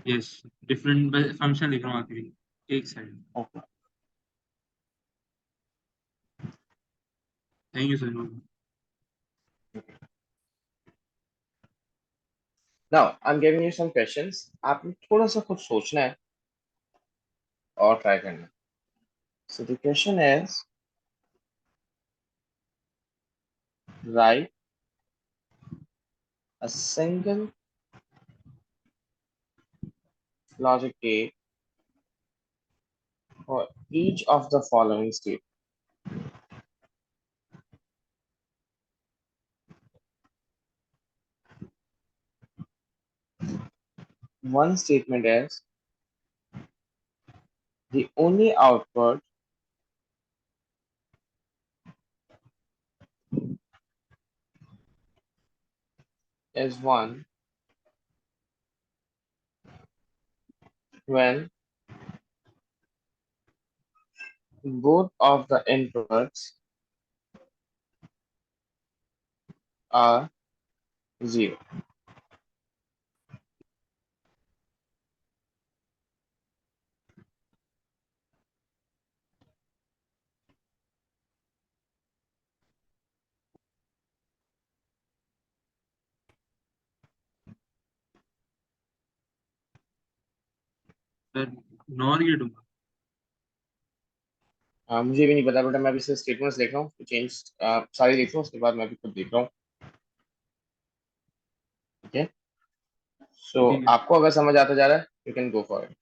Yes different function लिख रहा हूँ आखिरी एक second
Okay.
Thank you sir
Now I'm giving you some questions. आपने थोड़ा सा खुद सोचना है और ट्राई करना है. So the question is, write a single logic gate for each of the following states. One statement is the only output is one when both of the inputs are zero.
Sir NOR gate होगा
मुझे भी नहीं पता बेटा, मैं अभी सिर्फ statements देख रहा हूँ, चेंज सारी देख रहा हूँ, उसके बाद मैं भी खुद देख रहा हूँ. ठीक है, सो
ठीक है
आपको अगर समझ आता जा रहा है, you can go for it.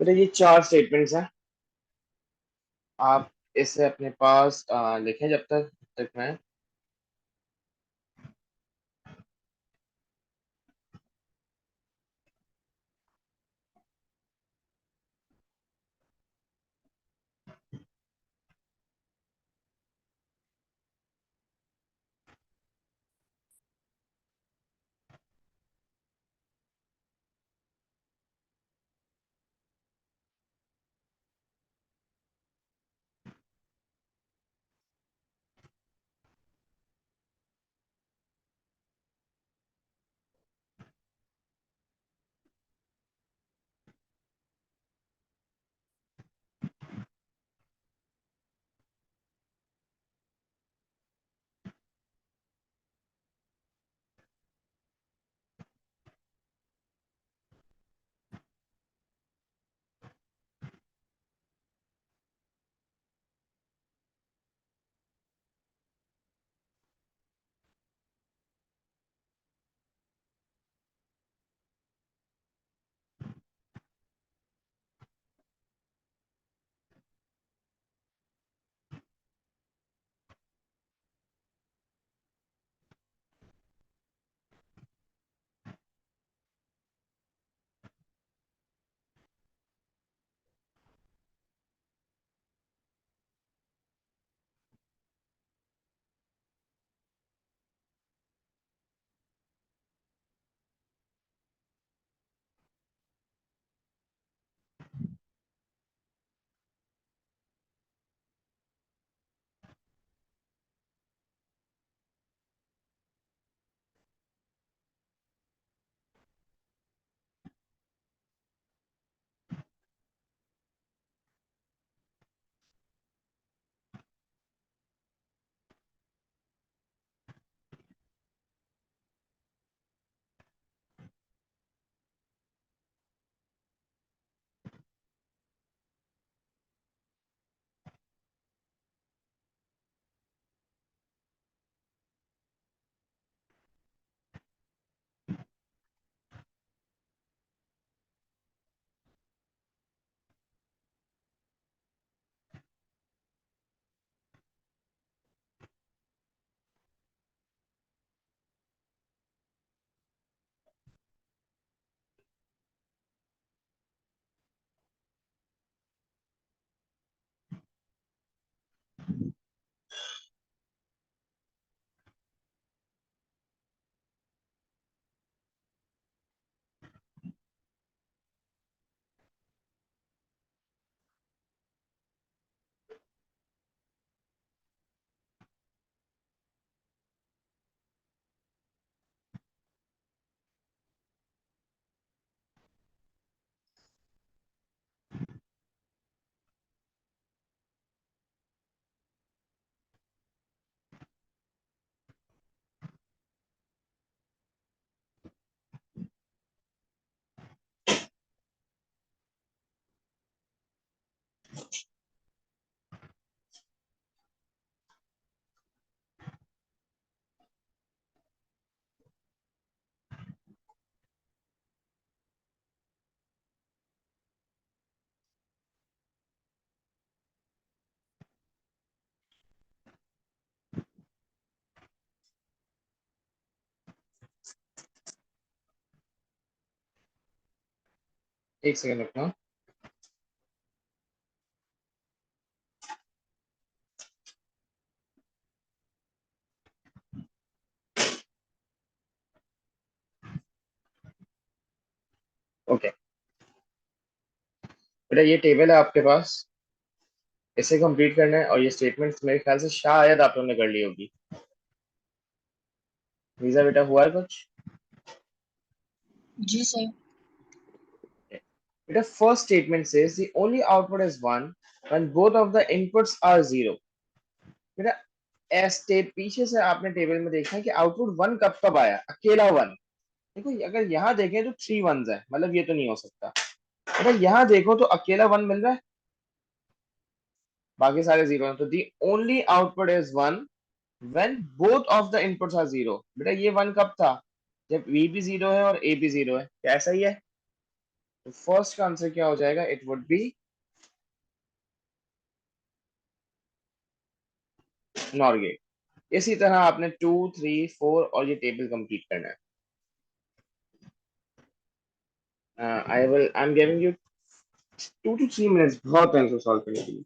बेटा ये चार स्टेटमेंट्स हैं, आप इसे अपने पास लिखें जब तक मैं एक सेकंड रखना। ओके बेटा, ये टेबल है आपके पास, इसे कंप्लीट करना है, और ये स्टेटमेंट्स मेरे ख्याल से शायद आप लोगों ने कर ली होगी। वीजा बेटा, हुआ है कुछ?
जी सर।
बेटा, first statement says the only output is 1 when both of the inputs are 0। बेटा, ऐसे पीछे से आपने टेबल में देखा है कि आउटपुट 1 कब कब आया, अकेला 1। देखो, अगर यहाँ देखें तो 3 1s है, मतलब ये तो नहीं हो सकता। अगर यहाँ देखो तो अकेला 1 मिल रहा है, बाकी सारे 0 हैं। तो the only output is 1 when both of the inputs are 0। बेटा, ये 1 कब था? जब वी भी 0 है और ए भी 0 है। क्या ऐसा ही है? तो फर्स्ट का आंसर क्या हो जाएगा? It would be NOR gate. इसी तरह आपने 2 3 4 और ये टेबल कंप्लीट करना है। I am giving you 2 to 3 minutes, बहुत टाइम से सॉल्व करने के लिए।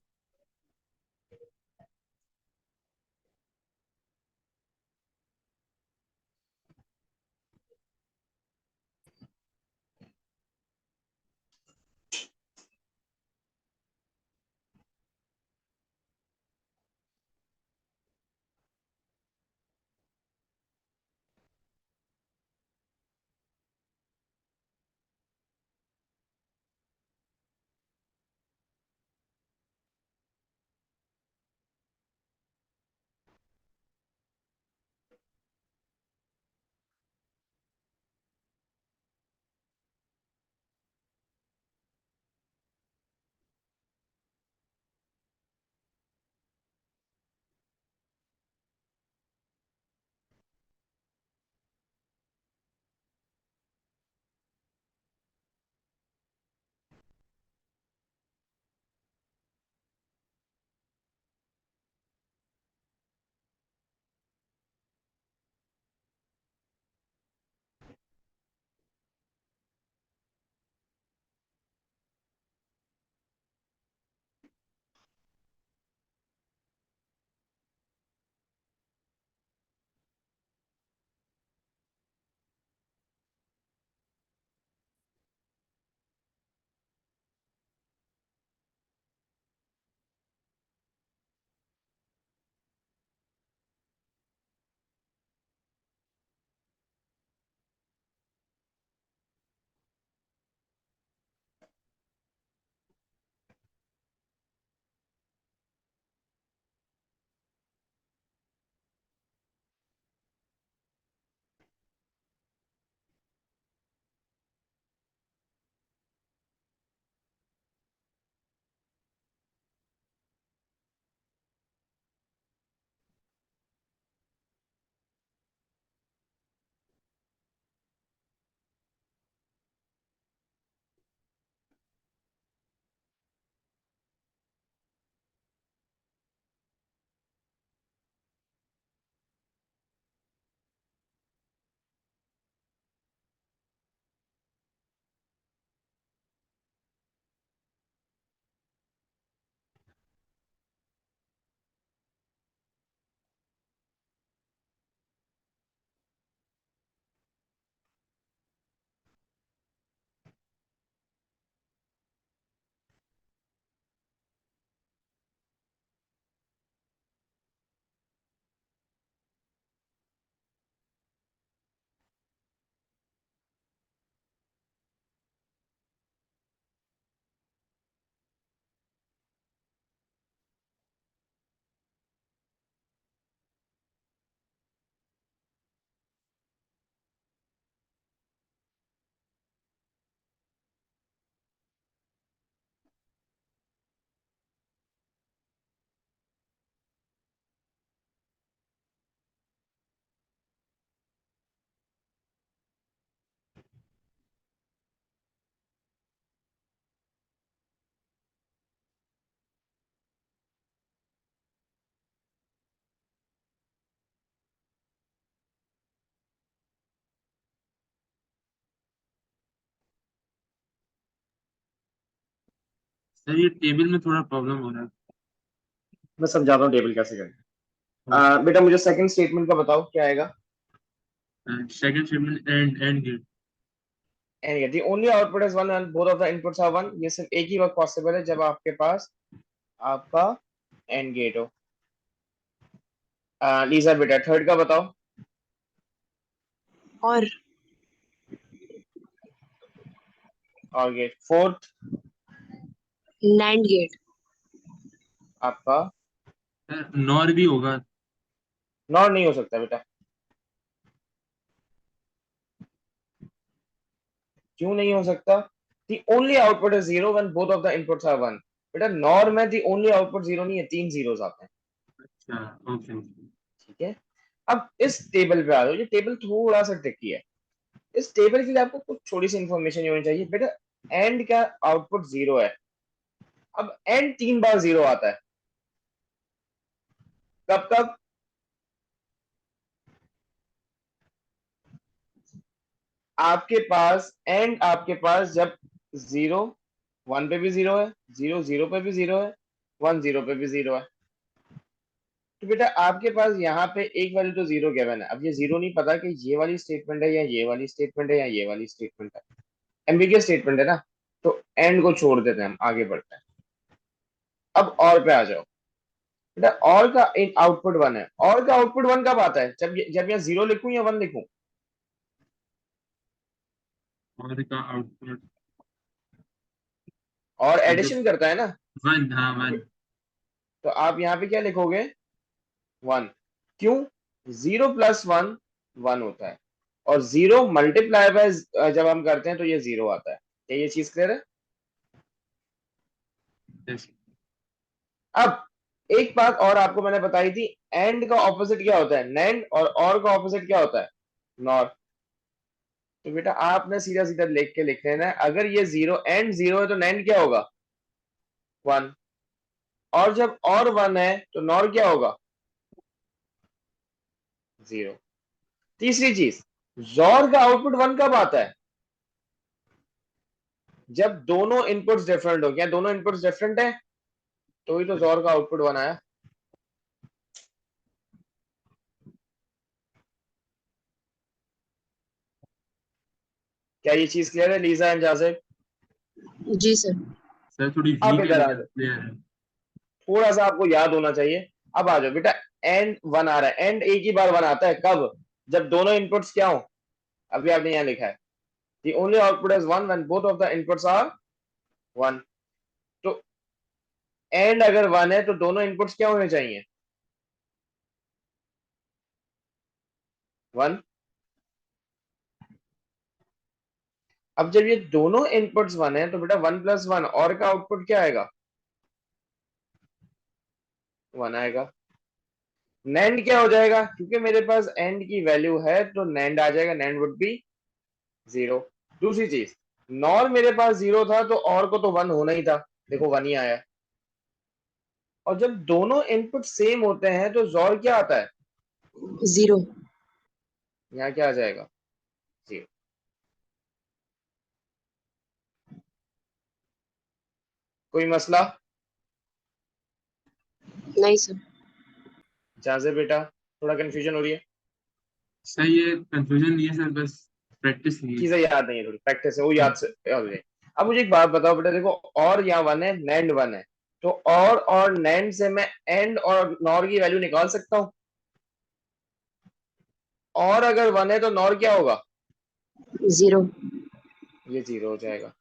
सर ये टेबल में थोड़ा प्रॉब्लम हो रहा
मैं समझाता हूँ टेबल कैसे करें। बेटा मुझे सेकंड स्टेटमेंट का बताओ क्या आएगा।
है। Second statement AND gate.
And the only output is one and both of the inputs are one. ये सिर्फ एक ही वक्त पॉसिबल है जब आपके पास आपका एंड गेट हो। लीजा बेटा थर्ड का बताओ।
और
और गेट फोर्थ
NAND गेट।
आपका
सर नॉर भी होगा।
नॉर नहीं हो सकता बेटा। क्यों नहीं हो सकता? The only output is zero when both of the inputs are one. बेटा नॉर में दी ओनली आउटपुट जीरो नहीं है, तीन जीरोस आते हैं।
अच्छा ओके।
ठीक है। अब इस टेबल पे आ जाओ। ये टेबल थोड़ा सा ट्रिकी है। इस टेबल के लिए आपको कुछ थोड़ी सी इंफॉर्मेशन होनी चाहिए। बेटा एंड का आउटपुट जीरो है। अब एंड 3 बार जीरो आता है। कब कब? आपके पास जब जीरो 1 पे भी जीरो है, जीरो 0 पे भी जीरो है, 1 0 पे भी जीरो है। तो बेटा आपके पास यहाँ पे एक वैल्यू तो जीरो गिवन है। अब ये जीरो नहीं पता कि ये वाली स्टेटमेंट है या ये वाली स्टेटमेंट है या ये वाली स्टेटमेंट है। एम्बिगियस स्टेटमेंट है ना। तो एंड को छोड़ देते हैं, हम आगे बढ़ते हैं। अब और पे आ जाओ। बेटा और का आउटपुट वन है। और का आउटपुट वन कब आता है? जब यहाँ जीरो लिखूं या वन लिखूं?
और का आउटपुट
और
मतलब
एडिशन करता है ना।
वन। हाँ वन।
तो आप यहाँ पे क्या लिखोगे? वन। क्यों? जीरो प्लस वन वन होता है। और जीरो मल्टीप्लाई बाय जब हम करते हैं तो ये जीरो आता है। क्या ये चीज क्लियर है?
yes।
अब एक बात और आपको मैंने बताई थी। एंड का ऑपोजिट क्या होता है? नैंड। और का ऑपोजिट क्या होता है? नॉर। तो बेटा आपने सीधा सीधा लिख के लिख लेना है। अगर ये जीरो एंड जीरो है तो नैंड क्या होगा? वन। और जब और वन है तो नॉर क्या होगा? जीरो। तीसरी चीज, जॉर का आउटपुट वन कब आता है? जब दोनों इनपुट्स डिफरेंट हो। क्या दोनों इनपुट्स डिफरेंट है? तो ही तो जॉर का आउटपुट वन आया। क्या ये चीज क्लियर है लीजा एंड जाजिब?
जी सर।
सर थोड़ी
अब
वीक है
इधर आ
लेकिन
जाओ।
क्लियर है।
थोड़ा सा आपको याद होना चाहिए। अब आ जाओ बेटा। एंड वन आ रहा है। एंड एक ही बार वन आता है कब? जब दोनों इनपुट्स क्या हो? अभी आपने यहाँ लिखा है the only output is one when both of the inputs are one। तो एंड अगर वन है तो दोनों इनपुट्स क्या होने चाहिए? वन। अब जब ये दोनों इनपुट्स वन है तो बेटा वन प्लस वन और का आउटपुट क्या आएगा? वन आएगा। नैंड क्या हो जाएगा? क्योंकि मेरे पास एंड की वैल्यू है तो नैंड आ जाएगा। NAND would be zero. दूसरी चीज, नॉर मेरे पास जीरो था तो और को तो वन होना ही था। देखो वन ही आया। और जब दोनों इनपुट सेम होते हैं तो जॉर क्या आता है?
जीरो।
यहाँ क्या आ जाएगा? जीरो। कोई मसला?
नहीं सर।
जाजे बेटा थोड़ा कंफ्यूजन हो रही है?
सर ये कंफ्यूजन नहीं है सर, बस प्रैक्टिस नहीं है।
चीजें याद नहीं है, थोड़ी प्रैक्टिस है वो याद से याद हो जाएगी। अब मुझे एक बात बताओ बेटा, देखो और यहाँ वन है, नैंड वन है। तो और नैंड से मैं एंड और नॉर की वैल्यू निकाल सकता हूँ। और अगर वन है तो नॉर क्या होगा?
जीरो।
ये जीरो हो जाएगा।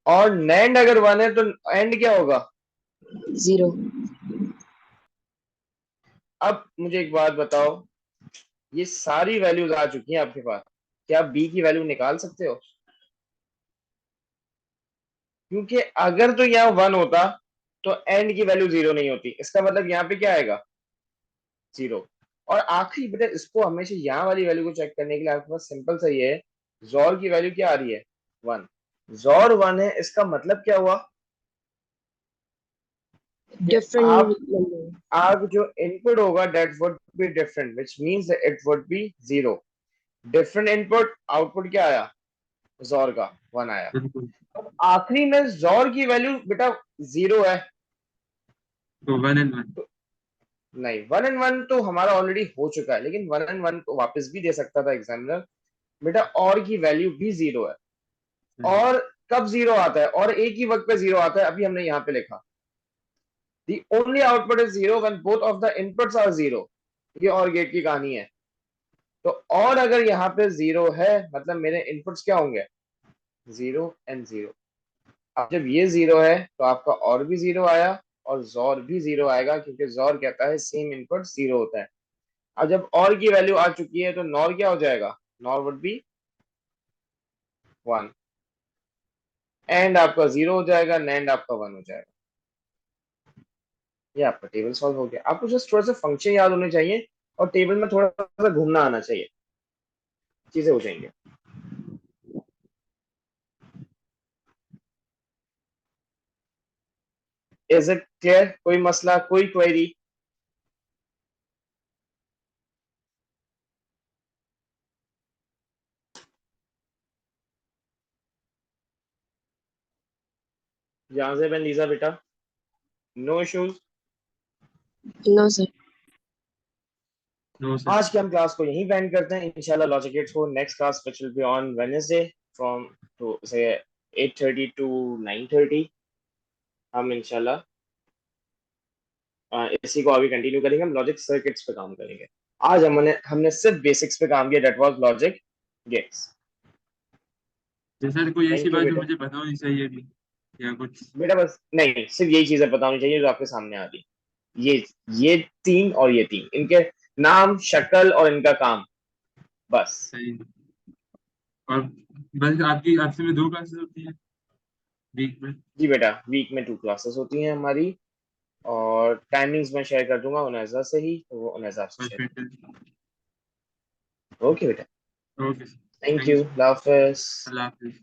और नैंड अगर वन है तो एंड क्या होगा?
जीरो।
अब मुझे एक बात बताओ, ये सारी वैल्यूज आ चुकी हैं आपके पास। क्या आप बी की वैल्यू निकाल सकते हो? क्योंकि अगर तो यहाँ वन होता तो एंड की वैल्यू जीरो नहीं होती। इसका मतलब यहाँ पे क्या आएगा? जीरो। और आखिरी बेटा इसको हमेशा यहाँ वाली वैल्यू को चेक करने के लिए आपके पास सिंपल सा ये है, जॉर की वैल्यू क्या आ रही है? वन। जॉर वन है, इसका मतलब क्या हुआ? कि
डिफरेंट
आप
नंबर।
आप जो इनपुट होगा that would be different which means it would B zero. Different input, output क्या आया? जॉर का वन आया।
बिल्कुल।
अब आखिरी में जोर की वैल्यू बेटा 0 है।
तो 1 and 1।
नहीं, 1 and 1 तो हमारा ऑलरेडी हो चुका है, लेकिन 1 and 1 को वापस भी दे सकता था एग्जामिनर। बेटा और की वैल्यू भी 0 है। और कब 0 आता है, और एक ही वक्त पे 0 आता है, अभी हमने यहाँ पे लिखा the only output is 0 when both of the inputs are 0। ये और गेट की कहानी है। तो और अगर यहाँ पे 0 है मतलब मेरे इनपुट्स क्या होंगे, 0 and 0। अब जब ये 0 है तो आपका और भी 0 आया और जोर भी 0 आएगा, क्योंकि जोर कहता है सेम इनपुट 0 होता है। अब जब और की वैल्यू आ चुकी है तो नॉर क्या हो जाएगा, नॉर वुड बी 1। एंड आपका 0 हो जाएगा, नैंड आपका 1 हो जाएगा। ये आपका टेबल सॉल्व हो गया। आपको जस्ट थोड़ा सा फंक्शन याद होने चाहिए और टेबल में थोड़ा सा घूमना आना चाहिए, चीजें हो जाएंगे। Is it clear? कोई मसला, कोई क्वेरी? जहां से लीजा बेटा, no issues?
No, sir.
No sir.
आज की हम क्लास को यहीं बैंड करते हैं। इंशाल्लाह लॉजिक गेट्स को next class which will be on Wednesday from two से 8:30 टू 9:30 हम इंशाल्लाह इसी को अभी कंटिन्यू करेंगे। हम लॉजिक सर्किट्स पे काम करेंगे। आज हमने सिर्फ बेसिक्स पे काम किया, that was logic gates.
Sir कोई ऐसी
थैंक यू
बात जो
बेटा।
मुझे पता होनी चाहिए थी या कुछ?
बेटा बस नहीं, सिर्फ यही चीजें पता होनी चाहिए जो आपके सामने आ रही। ये तीन और ये तीन, इनके नाम, शक्ल और इनका काम, बस।
सही। और बस आपकी आपसे में 2 क्लासेस होती हैं वीक में?
जी बेटा, वीक में 2 क्लासेस होती हैं हमारी, और टाइमिंग्स मैं शेयर कर दूंगा उनैजा से ही, तो वो उनैजा से शेयर
परफेक्ट।
कर। ओके बेटा,
okay sir.
Thank
thank you
you,
sir.
Allah Hafiz.
Allah Hafiz.